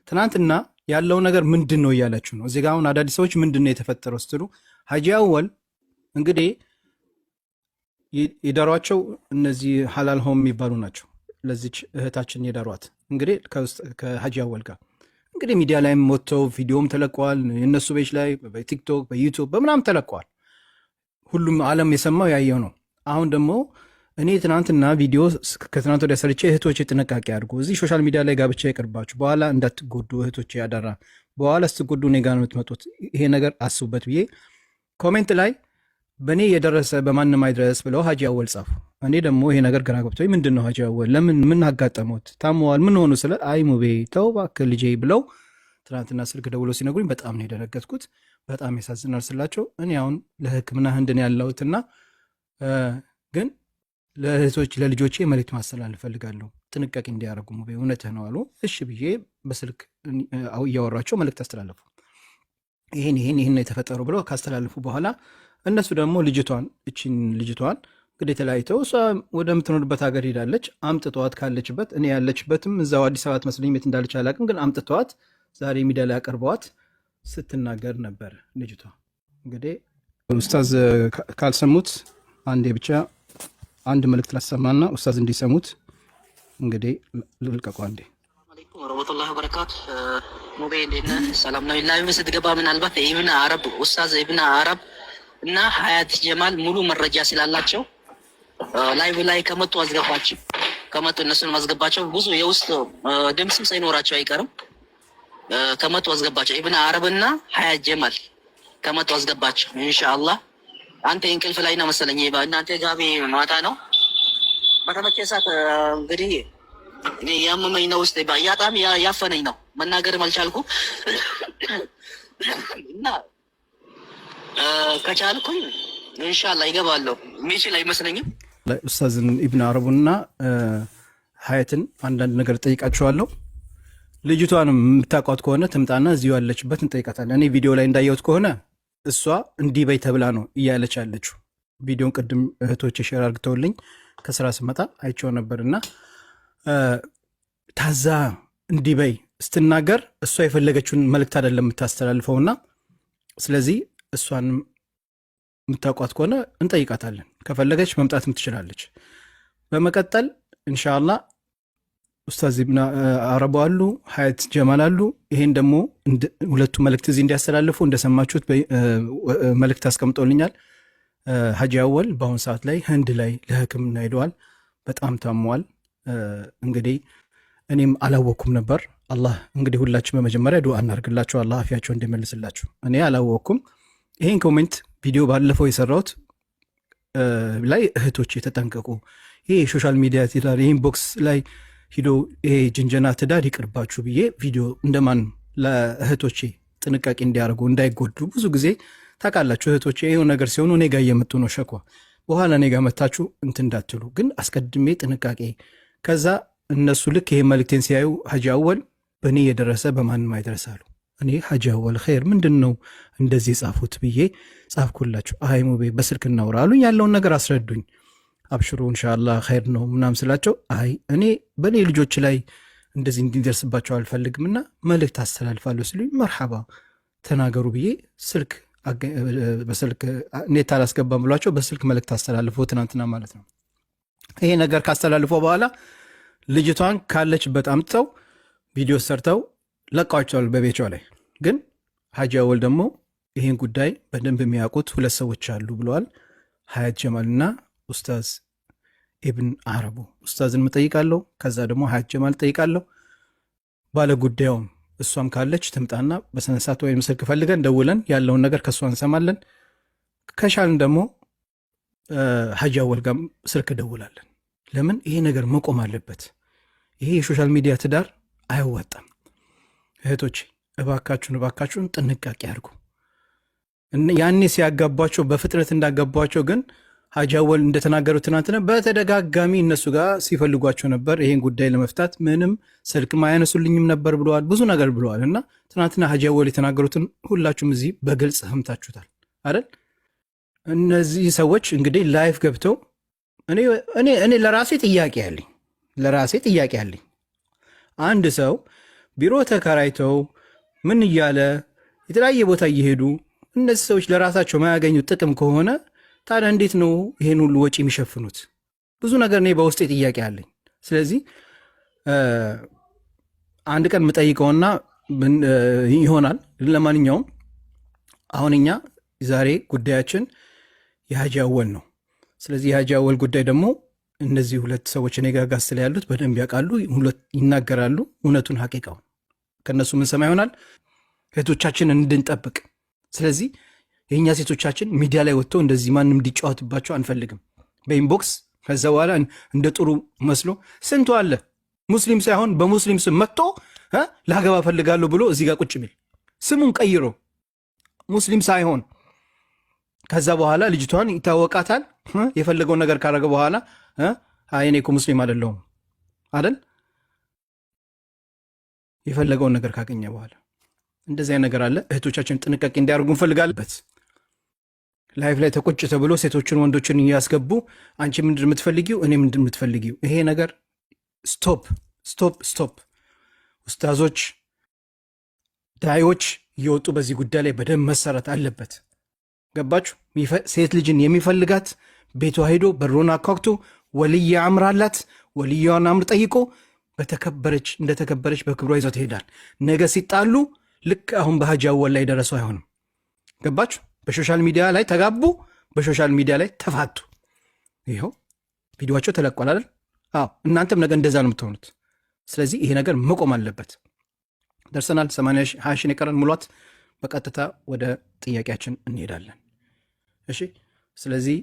ትናንትና ያለው ነገር ምንድን ነው እያላችሁ ነው። እዚህ ጋር አሁን አዳዲስ ሰዎች ምንድን ነው የተፈጠረው ስትሉ ሀጂ አወል እንግዲህ የዳሯቸው እነዚህ ሀላል ሆም የሚባሉ ናቸው። ለዚች እህታችን የዳሯት እንግዲህ ከሀጂ አወል ጋር እንግዲህ ሚዲያ ላይም ወጥተው ቪዲዮም ተለቀዋል። የእነሱ ቤች ላይ በቲክቶክ በዩቱብ በምናም ተለቀዋል። ሁሉም ዓለም የሰማው ያየው ነው። አሁን ደግሞ እኔ ትናንትና ቪዲዮ ከትናንት ወዲያ ሰርቼ እህቶቼ ጥንቃቄ አድርጉ፣ እዚህ ሶሻል ሚዲያ ላይ ጋብቻ ይቅርባችሁ፣ በኋላ እንዳትጎዱ እህቶቼ ያደራ፣ በኋላ ስትጎዱ እኔ ጋር ነው የምትመጡት፣ ይሄ ነገር አስቡበት ብዬ ኮሜንት ላይ በእኔ የደረሰ በማንም አይድረስ ብለው ሀጂ አወል ጻፉ። እኔ ደግሞ ይሄ ነገር ግራ ገብቶኝ ምንድን ነው ሀጂ አወል ለምን ምን አጋጠሙት ታመዋል ምን ሆኑ ስለ አይ ሙቤ ተው እባክህ ልጄ ብለው ትናንትና ስልክ ደውሎ ሲነግሩኝ በጣም ነው የደነገጥኩት። በጣም ያሳዝናል ስላቸው እኔ አሁን ለሕክምና ህንድን ያለሁትና ግን ለእህቶች ለልጆቼ መልእክት ማስተላለፍ እፈልጋለሁ፣ ጥንቃቄ እንዲያደርጉ ሙቤ እውነትህ ነው አሉ። እሺ ብዬ በስልክ እያወራቸው መልእክት አስተላለፉ። ይህን የተፈጠሩ ብለው ካስተላለፉ በኋላ እነሱ ደግሞ ልጅቷን እንግዲህ ተለያይተው እሷ ወደምትኖርበት ሀገር ሄዳለች። አምጥተዋት ካለችበት እኔ ያለችበትም እዛው አዲስ አበባ መስለኝ ቤት እንዳለች አላውቅም፣ ግን አምጥተዋት ዛሬ ሚዲያ ላይ አቀርበዋት ስትናገር ነበር ልጅቷ። እንግዲህ ኡስታዝ ካልሰሙት አንዴ ብቻ አንድ መልእክት ላሰማና ኡስታዝ እንዲሰሙት እንግዲህ ልልቀቁ አንዴ። አለይኩም ወራህመቱላሂ ወበረካቱ። ሙቤ እንዴት ነህ? ሰላም ነው። ላይቭ ስትገባ ምናልባት ኢብኑ አረብ ኡስታዝ ኢብኑ አረብ እና ሀያት ጀማል ሙሉ መረጃ ስላላቸው ላይቭ ላይ ከመጡ አስገባቸው። ከመጡ እነሱን ማስገባቸው ብዙ የውስጥ ድምፅም ሳይኖራቸው አይቀርም። ከመጡ አስገባቸው። ኢብኑ አረብ እና ሀያት ጀማል ከመጡ አስገባቸው ኢንሻአላህ። አንተ እንቅልፍ ላይ ነው መሰለኝ። እናንተ ጋቢ ማታ ነው በተመቸ ሰዓት እንግዲህ እኔ ያመመኝ ነው ውስጥ በጣም ያፈነኝ ነው መናገርም አልቻልኩም እና ከቻልኩኝ ኢንሻአላህ ይገባለሁ። የሚችል አይመስለኝም። ኡስታዝን ኢብኑ አረቡና ሀያትን አንዳንድ ነገር ጠይቃቸዋለሁ። ልጅቷንም የምታውቋት ከሆነ ትምጣና እዚሁ ያለችበት እንጠይቃታለን። እኔ ቪዲዮ ላይ እንዳየሁት ከሆነ እሷ እንዲህ በይ ተብላ ነው እያለች ያለችው። ቪዲዮን ቅድም እህቶች ሼር አድርገውልኝ ከስራ ስመጣ አይቼው ነበርና ታዛ እንዲህ በይ ስትናገር እሷ የፈለገችውን መልእክት አይደለም የምታስተላልፈውና ስለዚህ እሷንም የምታውቋት ከሆነ እንጠይቃታለን። ከፈለገች መምጣትም ትችላለች። በመቀጠል ኢንሻአላህ ኡስታዝ ኢብኑ አረቡ አሉ፣ ሀያት ጀማል አሉ። ይሄን ደግሞ ሁለቱ መልእክት እዚህ እንዲያስተላልፉ እንደሰማችሁት መልእክት አስቀምጦልኛል። ሀጂ አወል በአሁኑ ሰዓት ላይ ህንድ ላይ ለሕክምና ሄደዋል። በጣም ታመዋል። እንግዲህ እኔም አላወቅኩም ነበር። አላህ እንግዲህ ሁላችን በመጀመሪያ ዱዓ እናርግላቸው፣ አላህ አፊያቸው እንዲመልስላቸው። እኔ አላወቅኩም። ይሄን ኮሜንት ቪዲዮ ባለፈው የሰራሁት ላይ እህቶች የተጠንቀቁ፣ ይሄ የሶሻል ሚዲያ ትዳር ይህን ቦክስ ላይ ሂዶ ይሄ ጅንጀና ትዳር ይቅርባችሁ ብዬ ቪዲዮ እንደማን ለእህቶቼ ጥንቃቄ እንዲያደርጉ እንዳይጎዱ። ብዙ ጊዜ ታውቃላችሁ እህቶቼ ይሄው ነገር ሲሆኑ እኔ ጋር እየመጡ ነው ሸኳ፣ በኋላ እኔ ጋር መታችሁ እንትን እንዳትሉ፣ ግን አስቀድሜ ጥንቃቄ። ከዛ እነሱ ልክ ይሄ መልእክቴን ሲያዩ ሀጂ አወል በእኔ የደረሰ በማንም አይደረሳሉ። እኔ ሀጂ አወል ኸይር ምንድን ነው እንደዚህ ጻፉት ብዬ ጻፍኩላችሁ። አይ ሙቤ በስልክ እናውራ አሉኝ። ያለውን ነገር አስረዱኝ። አብሽሩ ኢንሻአላህ ኸይር ነው ምናም ስላቸው አይ እኔ በእኔ ልጆች ላይ እንደዚህ እንዲደርስባቸው አልፈልግምና መልእክት አስተላልፋለሁ ሲሉኝ መርሐባ ተናገሩ ብዬ በስልክ ኔት አላስገባም ብሏቸው በስልክ መልእክት አስተላልፎ ትናንትና ማለት ነው። ይሄ ነገር ካስተላልፎ በኋላ ልጅቷን ካለችበት አምጥተው ቪዲዮ ሰርተው ለቃቸዋል በቤቷ ላይ። ግን ሀጂ አወል ደግሞ ይሄን ጉዳይ በደንብ የሚያውቁት ሁለት ሰዎች አሉ ብለዋል። ሀያት ጀማልና ኡስታዝ ኢብኑ አረቡ። ኡስታዝን ምጠይቃለሁ፣ ከዛ ደግሞ ሀያት ጀማል ጠይቃለሁ። ባለ ጉዳዩም እሷም ካለች ትምጣና በሰነሳት ወይም ስልክ ፈልገን ደውለን ያለውን ነገር ከእሷ እንሰማለን። ከሻልን ደግሞ ሀጂ አወል ጋር ስልክ ደውላለን። ለምን ይሄ ነገር መቆም አለበት። ይሄ የሶሻል ሚዲያ ትዳር አያዋጣም። እህቶች እባካችሁን ጥንቃቄ አድርጉ። ያኔ ሲያጋቧቸው በፍጥነት እንዳጋቧቸው ግን ሀጂ አወል እንደተናገሩት ትናንትና በተደጋጋሚ እነሱ ጋር ሲፈልጓቸው ነበር። ይሄን ጉዳይ ለመፍታት ምንም ስልክም አያነሱልኝም ነበር ብለዋል። ብዙ ነገር ብለዋል። እና ትናንትና ሀጂ አወል የተናገሩትን ሁላችሁም እዚህ በግልጽ ሰምታችሁታል አይደል? እነዚህ ሰዎች እንግዲህ ላይፍ ገብተው እኔ ለራሴ ጥያቄ ያለኝ አንድ ሰው ቢሮ ተከራይተው ምን እያለ የተለያየ ቦታ እየሄዱ እነዚህ ሰዎች ለራሳቸው ማያገኙት ጥቅም ከሆነ ታዲያ እንዴት ነው ይሄን ሁሉ ወጪ የሚሸፍኑት? ብዙ ነገር እኔ በውስጤ ጥያቄ አለኝ። ስለዚህ አንድ ቀን የምጠይቀውና ይሆናል። ለማንኛውም አሁን እኛ ዛሬ ጉዳያችን የሀጂ አወል ነው። ስለዚህ የሀጂ አወል ጉዳይ ደግሞ እነዚህ ሁለት ሰዎች እኔ ጋር ጋር ያሉት በደንብ ያውቃሉ፣ ይናገራሉ እውነቱን ሐቂቃውን። ከእነሱ ምን ሰማ ይሆናል እህቶቻችንን እንድንጠብቅ። ስለዚህ የእኛ ሴቶቻችን ሚዲያ ላይ ወጥተው እንደዚህ ማንም እንዲጫወትባቸው አንፈልግም። በኢንቦክስ ከዛ በኋላ እንደ ጥሩ መስሎ ስንቱ አለ ሙስሊም ሳይሆን በሙስሊም ስም መጥቶ ላገባ ፈልጋለሁ ብሎ እዚህ ጋር ቁጭ ሚል ስሙን ቀይሮ ሙስሊም ሳይሆን ከዛ በኋላ ልጅቷን ይታወቃታል። የፈለገውን ነገር ካረገ በኋላ እኔ እኮ ሙስሊም አይደለሁም አይደል? የፈለገውን ነገር ካገኘ በኋላ እንደዚህ ነገር አለ። እህቶቻችን ጥንቃቄ እንዲያደርጉ እንፈልጋለበት። ላይፍ ላይ ተቆጭ ተብሎ ሴቶችን ወንዶችን እያስገቡ አንቺ ምንድን የምትፈልጊው እኔ ምንድን የምትፈልጊው፣ ይሄ ነገር ስቶፕ ስቶፕ ስቶፕ። ኡስታዞች ዳዮች እየወጡ በዚህ ጉዳይ ላይ በደንብ መሰረት አለበት። ገባችሁ? ሴት ልጅን የሚፈልጋት ቤቷ ሄዶ በሮን አኳክቶ ወልይ አምር አላት፣ ወልያዋን አምር ጠይቆ በተከበረች እንደተከበረች በክብሯ ይዘው ትሄዳል። ነገ ሲጣሉ ልክ አሁን በሀጂ አወል ላይ ደረሰው አይሆንም። ገባችሁ? በሶሻል ሚዲያ ላይ ተጋቡ፣ በሶሻል ሚዲያ ላይ ተፋቱ። ይኸው ቪዲዮቸው ተለቋል አይደል? አዎ፣ እናንተም ነገ እንደዛ ነው የምትሆኑት። ስለዚህ ይሄ ነገር መቆም አለበት። ደርሰናል። 20 ሺህ የቀረን ሙሏት። በቀጥታ ወደ ጥያቄያችን እንሄዳለን። እሺ፣ ስለዚህ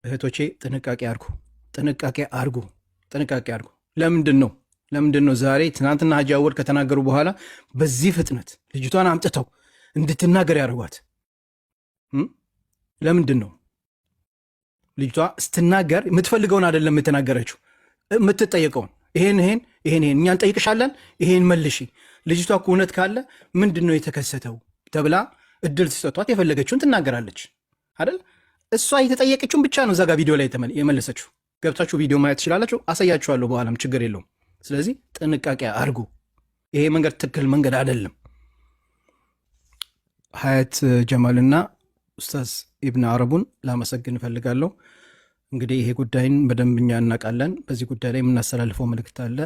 እህቶቼ ጥንቃቄ አርጉ፣ ጥንቃቄ አርጉ፣ ጥንቃቄ አርጉ። ለምንድን ነው ዛሬ ትናንትና ሀጂ አወል ከተናገሩ በኋላ በዚህ ፍጥነት ልጅቷን አምጥተው እንድትናገር ያደርጓት? ለምንድን ነው ልጅቷ ስትናገር የምትፈልገውን አይደለም የምትናገረችው፣ የምትጠየቀውን ይሄን እኛ እንጠይቅሻለን፣ ይሄን መልሺ። ልጅቷ እኮ እውነት ካለ ምንድን ነው የተከሰተው ተብላ እድል ትሰጧት የፈለገችውን ትናገራለች አይደል? እሷ የተጠየቀችውን ብቻ ነው እዛ ጋ ቪዲዮ ላይ የመለሰችው። ገብታችሁ ቪዲዮ ማየት ትችላላችሁ፣ አሳያችኋለሁ በኋላም፣ ችግር የለውም። ስለዚህ ጥንቃቄ አድርጉ። ይሄ መንገድ ትክክል መንገድ አይደለም። ሀያት ጀማልና ኡስታዝ ኢብን አረቡን ላመሰግን እፈልጋለሁ። እንግዲህ ይሄ ጉዳይን በደንብ እኛ እናውቃለን። በዚህ ጉዳይ ላይ የምናስተላልፈው መልእክት አለ።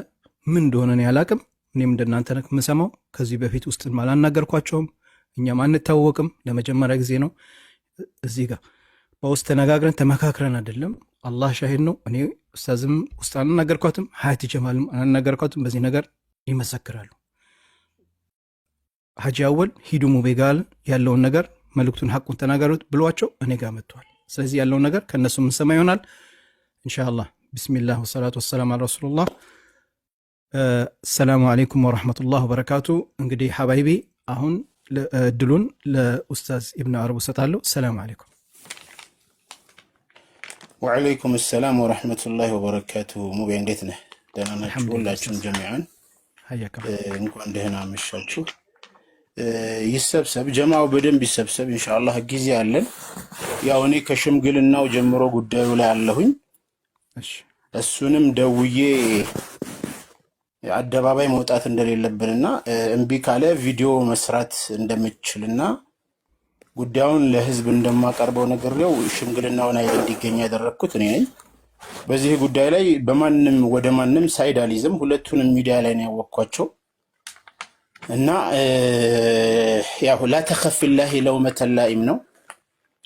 ምን እንደሆነ እኔ አላቅም። እኔም እንደናንተ የምሰማው ከዚህ በፊት ውስጥ አላናገርኳቸውም፣ እኛም አንታወቅም። ለመጀመሪያ ጊዜ ነው እዚህ ጋር በውስጥ ተነጋግረን ተመካክረን አይደለም። አላህ ሻሂድ ነው። እኔ ኡስታዝም ውስጥ አልናገርኳትም፣ ሀያት ጀማልም አልናገርኳትም። በዚህ ነገር ይመሰክራሉ። ሀጂ አወል ሂዱ ሙቤ ጋር ያለውን ነገር መልእክቱን ሐቁን ተናገሩት ብሏቸው እኔ ጋር መጥተዋል። ስለዚህ ያለውን ነገር ከእነሱ የምንሰማ ይሆናል ኢንሻአላህ። ቢስሚላህ ወሰላቱ ወሰላም አላ ረሱሉላህ። ሰላሙ አለይኩም ወረሕመቱላህ ወበረካቱ። እንግዲህ ሐባይቢ አሁን እድሉን ለኡስታዝ ኢብን አረቡ ሰጣለሁ። ሰላሙ አለይኩም። ወዓለይኩም ሰላም ወረሕመቱላህ ወበረካቱ። ሙቤ እንዴት ነህ? ደህና ናችሁ? ሁላችሁም ጀሚዓን እንኳን ደህና መሻችሁ። ይሰብሰብ ጀማው በደንብ ይሰብሰብ ኢንሻአላህ። ጊዜ አለን። ያው እኔ ከሽምግልናው ጀምሮ ጉዳዩ ላይ አለሁኝ። እሱንም ደውዬ አደባባይ መውጣት እንደሌለብንና እምቢ ካለ ቪዲዮ መስራት እንደምችልና ጉዳዩን ለህዝብ እንደማቀርበው ነግሬው ሽምግልናውን አይደል እንዲገኝ ያደረኩት እኔ ነኝ። በዚህ ጉዳይ ላይ በማንም ወደ ማንም ሳይድ አልይዝም። ሁለቱንም ሚዲያ ላይ ነው ያወቅኳቸው እና ያው ላ ተኸፊላሂ ለውመተ ላኢም ነው።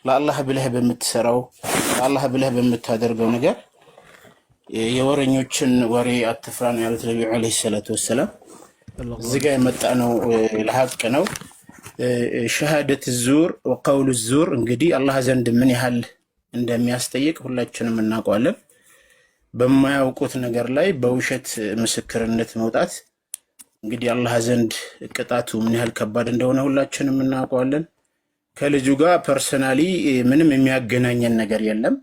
ለአላህ ብለህ በምትሰራው ለአላህ ብለህ በምታደርገው ነገር የወረኞችን ወሬ አትፍራ ነው ያሉት ነብዩ አለይሂ ሰላቱ ወሰላም። እዚህ ጋር የመጣ ነው ለሐቅ ነው። ሸሃደት ዙር ወቀውል ዙር እንግዲህ አላህ ዘንድ ምን ያህል እንደሚያስጠይቅ ሁላችንም እናውቀዋለን። በማያውቁት ነገር ላይ በውሸት ምስክርነት መውጣት እንግዲህ አላህ ዘንድ ቅጣቱ ምን ያህል ከባድ እንደሆነ ሁላችንም እናውቀዋለን። ከልጁ ጋር ፐርሰናሊ ምንም የሚያገናኘን ነገር የለም።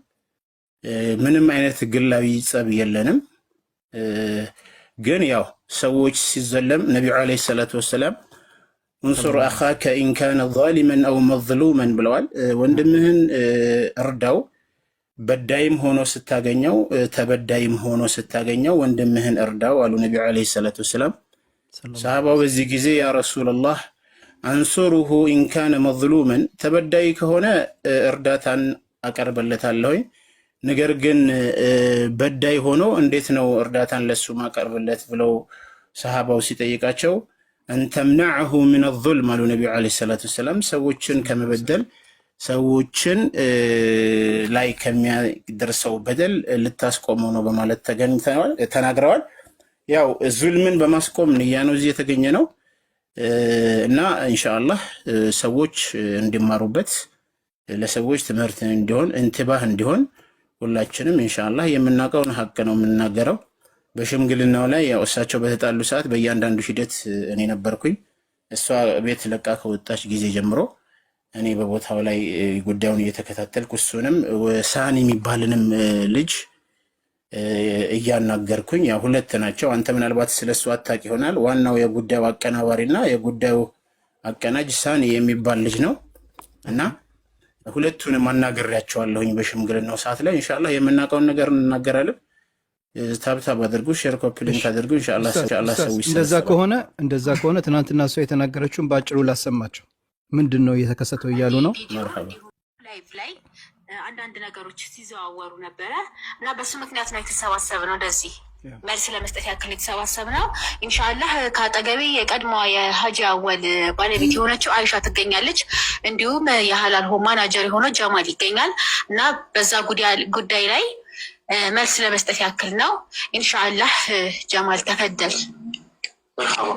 ምንም አይነት ግላዊ ጸብ የለንም። ግን ያው ሰዎች ሲዘለም ነብዩ አለይሂ ሰላቱ ወሰላም እንሱር አኻከ ኢን ካነ ዛሊመን አው መዝሉመን ብለዋል። ወንድምህን እርዳው፣ በዳይም ሆኖ ስታገኘው ተበዳይም ሆኖ ስታገኘው ወንድምህን እርዳው አሉ ነብዩ አለይሂ ሰላቱ ወሰላም። ሰሃባው በዚህ ጊዜ ያ ረሱላህ አንሱሩሁ ኢንካነ መዝሉመን ተበዳይ ከሆነ እርዳታን አቀርብለታለሁኝ፣ ነገር ግን በዳይ ሆኖ እንዴት ነው እርዳታን ለሱ ማቀርብለት ብለው ሰሃባው ሲጠይቃቸው እንተምናዐሁ ሚነ ዙልም አሉ ነቢዩ ዓለይሂ ሰላቱ ወሰላም፣ ሰዎችን ከመበደል ሰዎችን ላይ ከሚያደርሰው በደል ልታስቆመው ነው በማለት ተናግረዋል። ያው ዙልምን በማስቆም ንያ ነው እዚህ የተገኘ ነው እና ኢንሻአላህ ሰዎች እንዲማሩበት ለሰዎች ትምህርት እንዲሆን እንትባህ እንዲሆን ሁላችንም ኢንሻአላህ የምናውቀውን ሀቅ ነው የምናገረው። በሽምግልናው ላይ ያው እሳቸው በተጣሉ ሰዓት በእያንዳንዱ ሂደት እኔ ነበርኩኝ። እሷ ቤት ለቃ ከወጣች ጊዜ ጀምሮ እኔ በቦታው ላይ ጉዳዩን እየተከታተልኩ እሱንም ሳኒ የሚባልንም ልጅ እያናገርኩኝ፣ ያው ሁለት ናቸው። አንተ ምናልባት ስለሱ አታውቅ ይሆናል። ዋናው የጉዳዩ አቀናባሪና የጉዳዩ አቀናጅ ሳኒ የሚባል ልጅ ነው እና ሁለቱንም አናግሬያቸዋለሁኝ በሽምግልናው ሰዓት ላይ። ኢንሻአላህ የምናውቀውን ነገር እንናገራለን። ታብታብ አድርጉ፣ ሼር ኮፒ ሊንክ አድርጉ። ኢንሻአላህ ሰው እንደዛ ከሆነ ትናንትና እሷ የተናገረችውን በአጭሩ ላሰማቸው። ምንድን ነው እየተከሰተው እያሉ ነው። ላይቭ ላይ አንዳንድ ነገሮች ሲዘዋወሩ ነበረ እና በሱ ምክንያት ነው የተሰባሰብ ነው። እንደዚህ መልስ ለመስጠት ያክል የተሰባሰብ ነው። ኢንሻአላህ ከአጠገቤ የቀድሞዋ የሀጂ አወል ባለቤት የሆነችው አይሻ ትገኛለች። እንዲሁም የሀላል ሆም ማናጀር የሆነው ጀማል ይገኛል እና በዛ ጉዳይ ላይ መልስ ለመስጠት ያክል ነው። ኢንሻአላህ ጀማል ተፈደል። مرحبا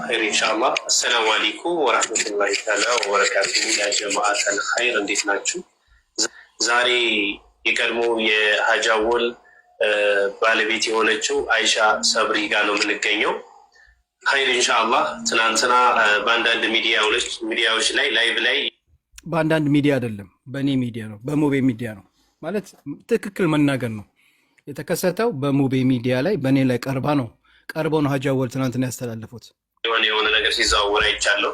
خير ان شاء الله. السلام عليكم ورحمه الله تعالى وبركاته يا جماعه الخير እንዴት ናችሁ? ዛሬ የቀድሞ የሀጂ አወል ባለቤት የሆነችው አይሻ ሰብሪ ጋር ነው የምንገኘው። خير ان شاء الله ትናንትና በአንዳንድ ሚዲያዎች ላይ ላይቭ ላይ በአንዳንድ ሚዲያ አይደለም በእኔ ሚዲያ ነው በሙቤ ሚዲያ ነው ማለት ትክክል መናገር ነው የተከሰተው። በሙቤ ሚዲያ ላይ በእኔ ላይ ቀርበው ነው ሀጂ አወል ትናንትና ያስተላለፉት። የሆነ ነገር ሲዘዋወር አይቻለሁ።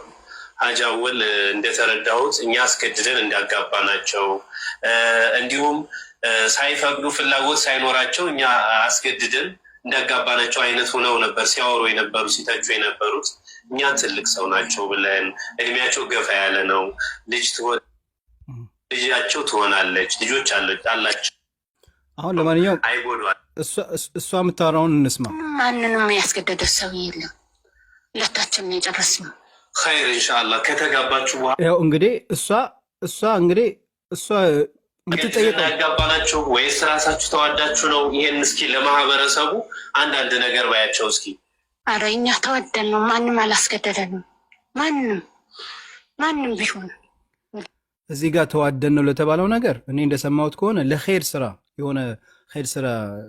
ሀጂ አወል እንደተረዳሁት እኛ አስገድደን እንዳጋባ ናቸው፣ እንዲሁም ሳይፈቅዱ ፍላጎት ሳይኖራቸው እኛ አስገድደን እንዳጋባ ናቸው አይነት ሆነው ነበር ሲያወሩ የነበሩ ሲተቹ የነበሩት። እኛ ትልቅ ሰው ናቸው ብለን እድሜያቸው ገፋ ያለ ነው፣ ልጃቸው ትሆናለች፣ ልጆች አላቸው። አሁን ለማንኛውም አይጎዷል። እሷ የምታወራውን እንስማ። ማንንም ያስገደደ ሰው የለም፣ ሁለታችን የጨረስነው። ኸይር ኢንሻአላህ ከተጋባችሁ በኋላ ያው እንግዲህ እሷ የምትጠየቀው ያጋባናችሁ ወይስ ራሳችሁ ተዋዳችሁ ነው? ይሄን እስኪ ለማህበረሰቡ አንዳንድ ነገር ባያቸው እስኪ። አረ እኛ ተዋደን ነው፣ ማንም አላስገደደንም። ማንም ቢሆን እዚህ ጋር ተዋደን ነው ለተባለው ነገር እኔ እንደሰማሁት ከሆነ ለኸይር ስራ የሆነ ኸይር ስራ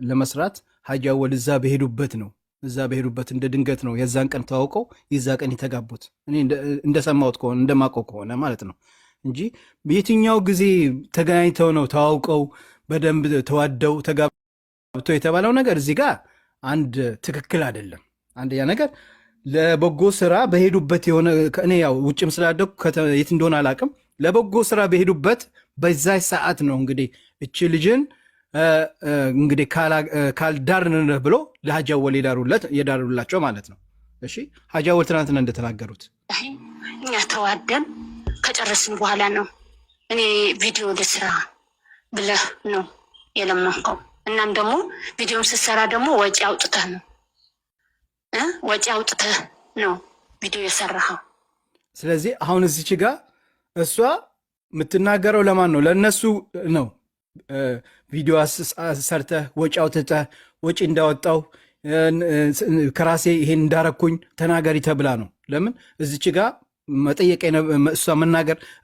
ለመስራት ሀጂ አወል እዛ በሄዱበት እንደ ድንገት ነው የዛን ቀን ተዋውቀው የዛ ቀን የተጋቡት። እኔ እንደሰማሁት ከሆነ እንደማውቀው ከሆነ ማለት ነው እንጂ በየትኛው ጊዜ ተገናኝተው ነው ተዋውቀው በደንብ ተዋደው ተጋብተው የተባለው ነገር እዚህ ጋር አንድ ትክክል አይደለም። አንደኛ ነገር ለበጎ ስራ በሄዱበት የሆነ እኔ ያው ውጭም ስላደኩ የት እንደሆነ አላውቅም። ለበጎ ስራ በሄዱበት በዛ ሰዓት ነው እንግዲህ እቺ ልጅን እንግዲህ ካልዳርን ብሎ ለሀጂ አወል የዳሩላቸው ማለት ነው። እሺ ሀጂ አወል ትናንትና እንደተናገሩት እኛ ተዋደን ከጨረስን በኋላ ነው እኔ ቪዲዮ ልስራ ብለህ ነው የለመንከው። እናም ደግሞ ቪዲዮን ስትሰራ ደግሞ ወጪ አውጥተህ ነው ቪዲዮ የሰራኸው። ስለዚህ አሁን እዚች ጋር እሷ የምትናገረው ለማን ነው? ለእነሱ ነው። ቪዲዮ ሰርተህ ወጪ አውጥተህ ወጪ እንዳወጣው ከራሴ ይሄን እንዳረኩኝ ተናገሪ ተብላ ነው። ለምን እዚች ጋር መጠየቅ እሷ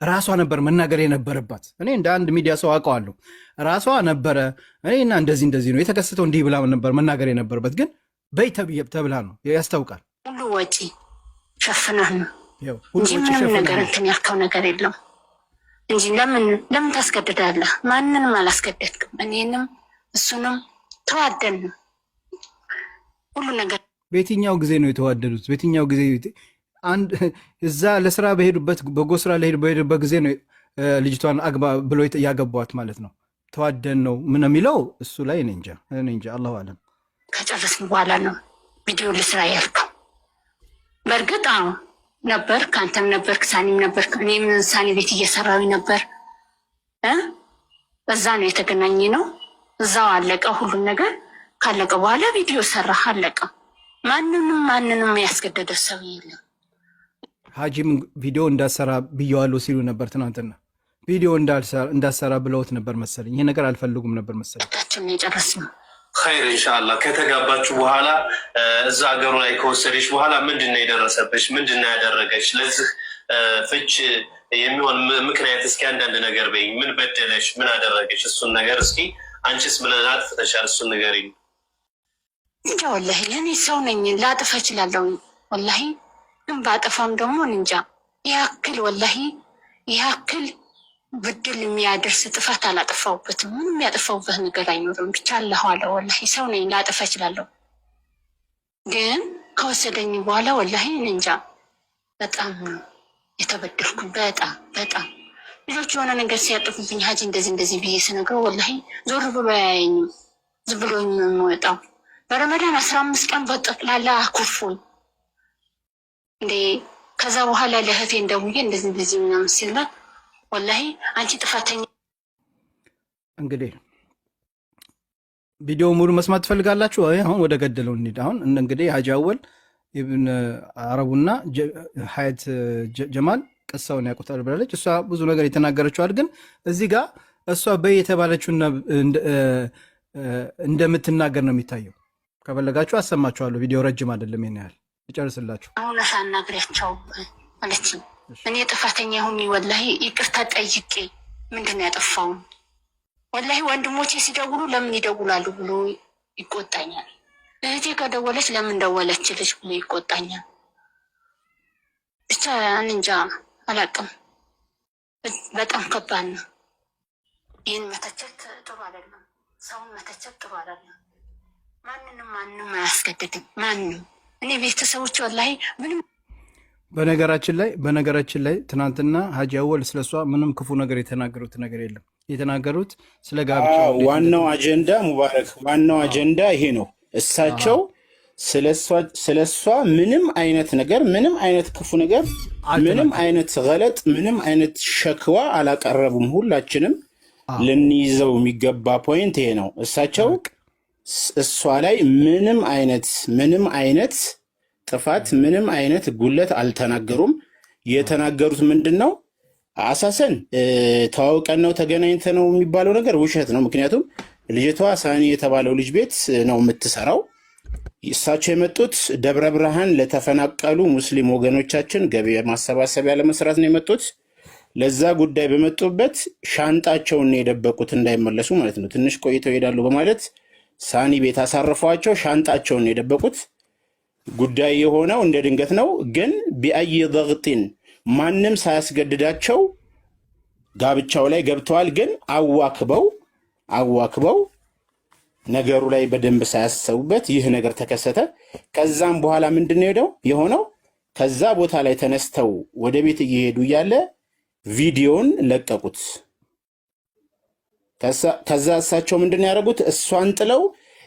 ራሷ ነበር መናገር የነበረባት። እኔ እንደ አንድ ሚዲያ ሰው አውቀዋለሁ። ራሷ ነበረ እኔና እንደዚህ ነው የተከሰተው እንዲህ ብላ ነበር መናገር የነበረበት። ግን በይ ተብላ ነው። ያስታውቃል። ሁሉ ወጪ ሸፍነህ ነው እንጂ ምንም ነገር እንትን ያልከው ነገር የለም እንጂ ለምን ታስገድዳለህ? ማንንም አላስገደድክም። እኔንም እሱንም ተዋደን ነው ሁሉ ነገር። በየትኛው ጊዜ ነው የተዋደዱት? በየትኛው ጊዜ እዛ ለስራ በሄዱበት በጎ ስራ በሄዱበት ጊዜ ነው ልጅቷን አግባ ብሎ ያገቧት ማለት ነው። ተዋደን ነው ምን የሚለው እሱ ላይ እኔ እንጃ አላሁ አለም። ከጨረስን በኋላ ነው ቪዲዮ ልስራ ያልከው። በእርግጥ አዎ ነበር፣ ካንተም ነበር፣ ሳኒም ነበር። እኔም ሳኒ ቤት እየሰራሁኝ ነበር። በዛ ነው የተገናኘ ነው። እዛው አለቀ ሁሉም ነገር። ካለቀ በኋላ ቪዲዮ ሰራ፣ አለቀ። ማንንም ያስገደደ ሰው የለም። ሀጂም ቪዲዮ እንዳሰራ ብየዋለሁ ሲሉ ነበር ትናንትና። ቪዲዮ እንዳሰራ ብለውት ነበር መሰለኝ። ይሄ ነገር አልፈልጉም ነበር መሰለኝ። ታችን የጨረስነው ኸይር ኢንሻአላህ። ከተጋባችሁ በኋላ እዛ ሀገሩ ላይ ከወሰደች በኋላ ምንድነው የደረሰብሽ? ምንድነው ያደረገች? ለዚህ ፍች የሚሆን ምክንያት እስኪ አንዳንድ ነገር በይኝ። ምን በደለሽ? ምን አደረገች? እሱን ነገር እስኪ አንቺስ ምን አጥፍተሻል? እሱን ንገሪኝ። እንጃ ወላሂ እኔ ሰው ነኝ፣ ላጥፋ እችላለሁ ወላሂ። ግን ባጠፋም ደግሞ እንጃ ያክል ወላሂ ያክል ብድል የሚያደርስ ጥፋት አላጠፋውበትም። ምንም ያጠፋውበት ነገር አይኖርም። ብቻ አላህ አለ ወላሂ ሰው ነኝ፣ ላጠፋ እችላለሁ። ግን ከወሰደኝ በኋላ ወላሂ እንጃ በጣም የተበደልኩኝ በጣም ልጆች የሆነ ነገር ሲያጥፉብኝ ሀጂ እንደዚህ ብዬ ስነግረው ወላሂ ዞር ብሎ አያየኝም። ዝም ብሎኝ ነው የሚወጣው። በረመዳን 15 ቀን በጠቅላላ አኩርፎኝ እንዴ። ከዛ በኋላ ለእህቴ እንደውዬ እንደዚህ ምናምን ሲላት ወላሂ አንቺ ጥፋተኛ። እንግዲህ ቪዲዮ ሙሉ መስማት ትፈልጋላችሁ? አሁን ወደ ገደለው እንሂድ። አሁን እንግዲህ ሀጂ አወል ኢብን አረቡና ሀያት ጀማል ቅሳውን ያውቁታል ብላለች። እሷ ብዙ ነገር የተናገረችዋል። ግን እዚህ ጋር እሷ በይ የተባለችውን እንደምትናገር ነው የሚታየው። ከፈለጋችሁ አሰማችኋለሁ። ቪዲዮ ረጅም አይደለም፣ ይሄን ያህል ይጨርስላችሁ። አሁን አናግሪያቸው ማለት ነው። እኔ ጥፋተኛ ሁኝ ወላሂ ይቅርታ ጠይቄ ምንድን ነው ያጠፋው? ወላሂ ወንድሞቼ ሲደውሉ ለምን ይደውላሉ ብሎ ይቆጣኛል። እህቴ ከደወለች ለምን ደወለችልሽ ብሎ ይቆጣኛል። ብቻ እንጃ አላቅም። በጣም ከባድ ነው። ይህን መተቸት ጥሩ አይደለም። ሰውን መተቸት ጥሩ አይደለም። ማንም አያስገድድም። ማንም እኔ ቤተሰቦች ወላሂ ምንም። በነገራችን ላይ ትናንትና ሀጂ አወል ስለሷ ምንም ክፉ ነገር የተናገሩት ነገር የለም። የተናገሩት ስለ ጋብቻ ዋናው አጀንዳ ሙባረክ፣ ዋናው አጀንዳ ይሄ ነው። እሳቸው ስለሷ ምንም አይነት ነገር፣ ምንም አይነት ክፉ ነገር፣ ምንም አይነት ገለጥ፣ ምንም አይነት ሸክዋ አላቀረቡም። ሁላችንም ልንይዘው የሚገባ ፖይንት ይሄ ነው። እሳቸው እሷ ላይ ምንም አይነት ጥፋት፣ ምንም አይነት ጉለት አልተናገሩም። የተናገሩት ምንድን ነው? አሳሰን ተዋውቀን ነው ተገናኝተ ነው የሚባለው ነገር ውሸት ነው። ምክንያቱም ልጅቷ ሳኒ የተባለው ልጅ ቤት ነው የምትሰራው። እሳቸው የመጡት ደብረ ብርሃን ለተፈናቀሉ ሙስሊም ወገኖቻችን ገቢ ማሰባሰቢያ ለመስራት ነው የመጡት። ለዛ ጉዳይ በመጡበት ሻንጣቸውን የደበቁት እንዳይመለሱ ማለት ነው። ትንሽ ቆይተው ይሄዳሉ በማለት ሳኒ ቤት አሳርፈዋቸው ሻንጣቸውን የደበቁት። ጉዳይ የሆነው እንደ ድንገት ነው። ግን ቢአይ ضغطን ማንም ሳያስገድዳቸው ጋብቻው ላይ ገብተዋል። ግን አዋክበው ነገሩ ላይ በደንብ ሳያሰቡበት ይህ ነገር ተከሰተ። ከዛም በኋላ ምንድነው የሆነው? ከዛ ቦታ ላይ ተነስተው ወደ ቤት እየሄዱ እያለ ቪዲዮን ለቀቁት። ከዛ እሳቸው ምንድነው ያደረጉት? እሷን ጥለው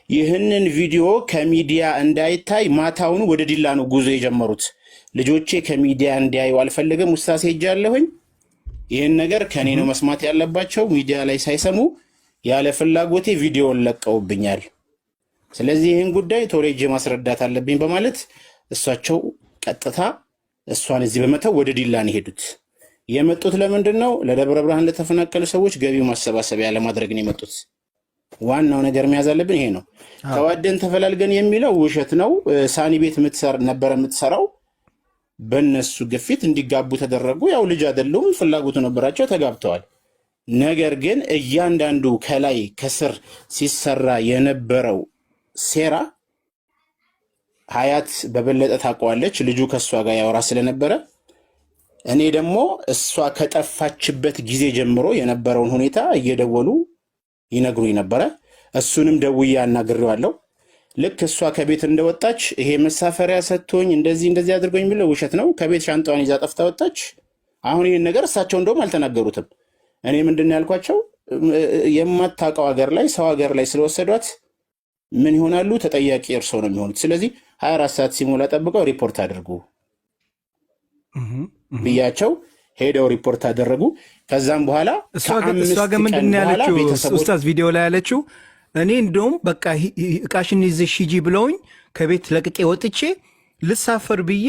ይህንን ቪዲዮ ከሚዲያ እንዳይታይ ማታውኑ ወደ ዲላ ነው ጉዞ የጀመሩት። ልጆቼ ከሚዲያ እንዲያዩ አልፈልግም፣ ውሳሴ ሄጃለሁኝ። ይህን ነገር ከኔ ነው መስማት ያለባቸው። ሚዲያ ላይ ሳይሰሙ ያለ ፍላጎቴ ቪዲዮን ለቀውብኛል። ስለዚህ ይህን ጉዳይ ቶሎ ሄጄ ማስረዳት አለብኝ በማለት እሳቸው ቀጥታ እሷን እዚህ በመተው ወደ ዲላ ነው የሄዱት። የመጡት ለምንድን ነው? ለደብረ ብርሃን ለተፈናቀሉ ሰዎች ገቢው ማሰባሰቢያ ለማድረግ ነው የመጡት። ዋናው ነገር መያዝ አለብን ይሄ ነው። ተዋደን ተፈላልገን የሚለው ውሸት ነው። ሳኒ ቤት ነበረ የምትሰራው። በእነሱ ግፊት እንዲጋቡ ተደረጉ። ያው ልጅ አይደሉም፣ ፍላጎቱ ነበራቸው፣ ተጋብተዋል። ነገር ግን እያንዳንዱ ከላይ ከስር ሲሰራ የነበረው ሴራ ሀያት በበለጠ ታውቀዋለች። ልጁ ከእሷ ጋር ያወራ ስለነበረ እኔ ደግሞ እሷ ከጠፋችበት ጊዜ ጀምሮ የነበረውን ሁኔታ እየደወሉ ይነግሩኝ ነበረ። እሱንም ደውዬ አናግሬዋለሁ። ልክ እሷ ከቤት እንደወጣች ይሄ መሳፈሪያ ሰጥቶኝ እንደዚህ አድርጎኝ የሚለው ውሸት ነው። ከቤት ሻንጣዋን ይዛ ጠፍታ ወጣች። አሁን ይህን ነገር እሳቸው እንደውም አልተናገሩትም። እኔ ምንድን ያልኳቸው የማታውቀው ሀገር ላይ ሰው ሀገር ላይ ስለወሰዷት ምን ይሆናሉ? ተጠያቂ እርሶ ነው የሚሆኑት። ስለዚህ 24 ሰዓት ሲሞላ ጠብቀው ሪፖርት አድርጉ ብያቸው ሄደው ሪፖርት አደረጉ። ከዛም በኋላ እሷ ግን ምንድን ነው ያለችው ኡስታዝ ቪዲዮ ላይ ያለችው? እኔ እንደውም በቃ እቃሽን ይዘሽ ሂጂ ብለውኝ ከቤት ለቅቄ ወጥቼ ልሳፈር ብዬ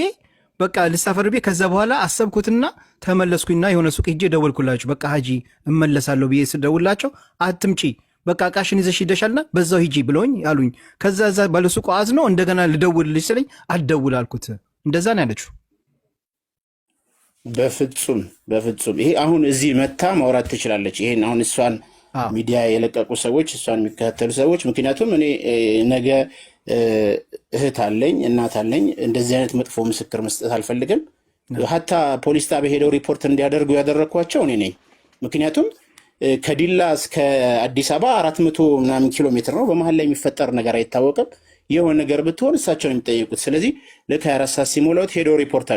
ከዛ በኋላ አሰብኩትና ተመለስኩኝና የሆነ ሱቅ ሂጄ ደወልኩላችሁ። በቃ ሀጂ እመለሳለሁ ብዬ ስደውላቸው አትምጪ በቃ እቃሽን ይዘሽ ሂደሻልና በዛው ሂጂ ብለውኝ አሉኝ። ከዛ ዛ ባለሱቁ አዝነው እንደገና ልደውልልሽ ስለኝ አትደውል አልኩት። እንደዛ ነው ያለችው። በፍጹም ይሄ አሁን እዚህ መታ ማውራት ትችላለች። ይሄን አሁን እሷን ሚዲያ የለቀቁ ሰዎች እሷን የሚከታተሉ ሰዎች ምክንያቱም እኔ ነገ እህት አለኝ እናት አለኝ እንደዚህ አይነት መጥፎ ምስክር መስጠት አልፈልግም። ሀታ ፖሊስ ጣቢያ ሄደው ሪፖርት እንዲያደርጉ ያደረግኳቸው እኔ ነኝ። ምክንያቱም ከዲላ እስከ አዲስ አበባ 400 ምናምን ኪሎ ሜትር ነው። በመሀል ላይ የሚፈጠር ነገር አይታወቅም። የሆነ ነገር ብትሆን እሳቸው የሚጠይቁት። ስለዚህ ልክ 24 ሰዓት ሲሞላውት ሄደው ሪፖርት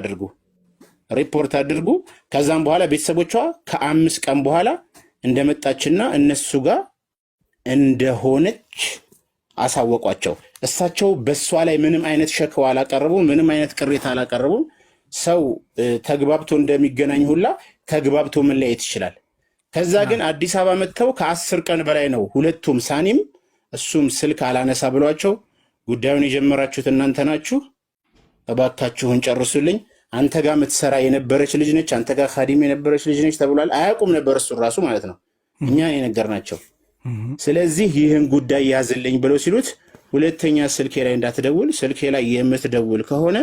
አድርጉ። ከዛም በኋላ ቤተሰቦቿ ከ5 ቀን በኋላ እንደመጣችና እነሱ ጋር እንደሆነች አሳወቋቸው። እሳቸው በሷ ላይ ምንም አይነት ሸክዋ አላቀረቡም፣ ምንም አይነት ቅሬታ አላቀረቡም። ሰው ተግባብቶ እንደሚገናኝ ሁላ ተግባብቶ መለያየት ይችላል። ከዛ ግን አዲስ አበባ መጥተው ከ10 ቀን በላይ ነው ሁለቱም ሳኒም እሱም ስልክ አላነሳ ብሏቸው ጉዳዩን የጀመራችሁት እናንተ ናችሁ፣ እባካችሁን ጨርሱልኝ፣ አንተ ጋር የምትሰራ የነበረች ልጅ ነች፣ አንተ ጋር ኻዲም የነበረች ልጅ ነች ተብሏል። አያውቁም ነበር እሱ ራሱ ማለት ነው፣ እኛ የነገርናቸው። ስለዚህ ይህን ጉዳይ ያዝልኝ ብለው ሲሉት ሁለተኛ ስልኬ ላይ እንዳትደውል፣ ስልኬ ላይ የምትደውል ከሆነ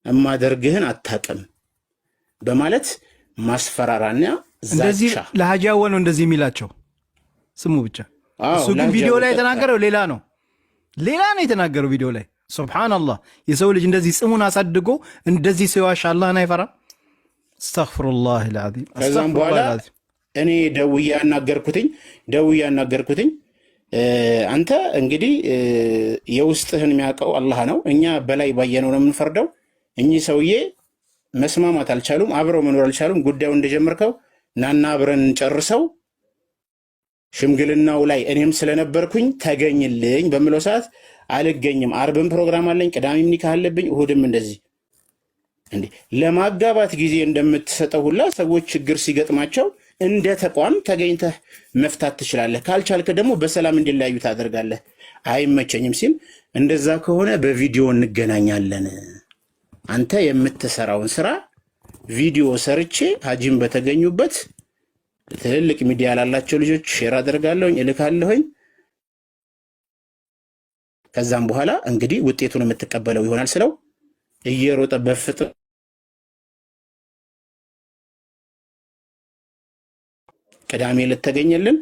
እማደርግህን አታውቅም በማለት ማስፈራራና እንደዚህ ለሀጂ አወል ነው እንደዚህ የሚላቸው ስሙ ብቻ። እሱ ግን ቪዲዮ ላይ የተናገረው ሌላ ነው የተናገረው ቪዲዮ ላይ። ሱብሃንአላህ የሰው ልጅ እንደዚህ ጽሙን አሳድጎ እንደዚህ ሲዋሽ አላህን አይፈራም። አስተግፊሩላህ አልዓዚም። ከዛም በኋላ እኔ ደውዬ አናገርኩትኝ አንተ እንግዲህ የውስጥህን የሚያውቀው አላህ ነው፣ እኛ በላይ ባየነው ነው የምንፈርደው። እኚህ ሰውዬ መስማማት አልቻሉም፣ አብረው መኖር አልቻሉም። ጉዳዩ እንደጀመርከው ናና አብረን እንጨርሰው፣ ሽምግልናው ላይ እኔም ስለነበርኩኝ ተገኝልኝ በምለው ሰዓት አልገኝም፣ አርብም ፕሮግራም አለኝ፣ ቅዳሜም ኒካህ አለብኝ፣ እሁድም እንደዚህ። እንዴ ለማጋባት ጊዜ እንደምትሰጠው ሁላ ሰዎች ችግር ሲገጥማቸው እንደ ተቋም ተገኝተህ መፍታት ትችላለህ። ካልቻልክ ደግሞ በሰላም እንዲለያዩ ታደርጋለህ። አይመቸኝም ሲል እንደዛ ከሆነ በቪዲዮ እንገናኛለን፣ አንተ የምትሰራውን ስራ ቪዲዮ ሰርቼ ሀጂም በተገኙበት ትልልቅ ሚዲያ ላላቸው ልጆች ሼር አደርጋለሁኝ፣ እልካለሁኝ። ከዛም በኋላ እንግዲህ ውጤቱን የምትቀበለው ይሆናል ስለው እየሮጠ በፍጥነት ቅዳሜ ልተገኘልን